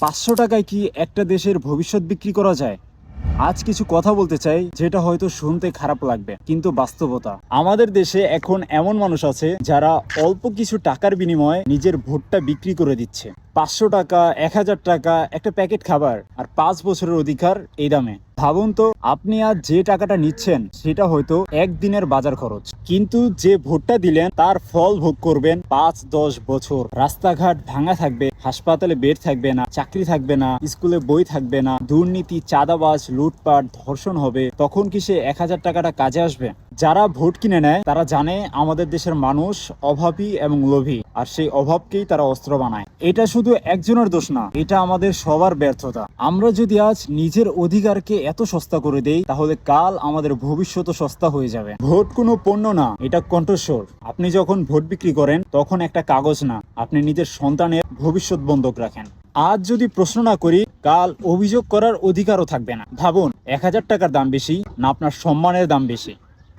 500 টাকায় কি একটা দেশের ভবিষ্যৎ বিক্রি করা যায়? আজ কিছু কথা বলতে চাই যেটা হয়তো শুনতে খারাপ লাগবে, কিন্তু বাস্তবতা। আমাদের দেশে এখন এমন মানুষ আছে যারা অল্প কিছু টাকার বিনিময়ে নিজের ভোটটা বিক্রি করে দিচ্ছে। 500 টাকা, 1000 টাকা একটা প্যাকেট খাবার, আর 5 বছরের অধিকার এই দামে। ভাবুন তো, আপনি আজ যে টাকাটা নিচ্ছেন সেটা হয়তো একদিনের বাজার খরচ, কিন্তু যে ভোটটা দিলেন তার ফল ভোগ করবেন 5-10 বছর। রাস্তাঘাট ভাঙা থাকবে, হাসপাতালে বেড থাকবে না, চাকরি থাকবে না, স্কুলে বই থাকবে না, দুর্নীতি, চাঁদাবাজ, লুটপাট, ধর্ষণ হবে। তখন কি সে 1000 টাকাটা কাজে আসবে? যারা ভোট কিনে নেয় তারা জানে আমাদের দেশের মানুষ অভাবী এবং লোভী, আর সেই অভাবকেই তারা অস্ত্র বানায়। এটা শুধু একজনের দোষ না, এটা আমাদের সবার ব্যর্থতা। আমরা যদি আজ নিজের অধিকারকে এত সস্তা করে দেই, তাহলে কাল আমাদের ভবিষ্যৎ সস্তা হয়ে যাবে। ভোট কোনো পণ্য না, এটা কণ্ঠস্বর। আপনি যখন ভোট বিক্রি করেন তখন একটা কাগজ না, আপনি নিজের সন্তানের ভবিষ্যৎ বন্ধক রাখেন। আজ যদি প্রশ্ন না করি, কাল অভিযোগ করার অধিকারও থাকবে না। ভাবুন, 1000 টাকার দাম বেশি না আপনার সম্মানের দাম বেশি?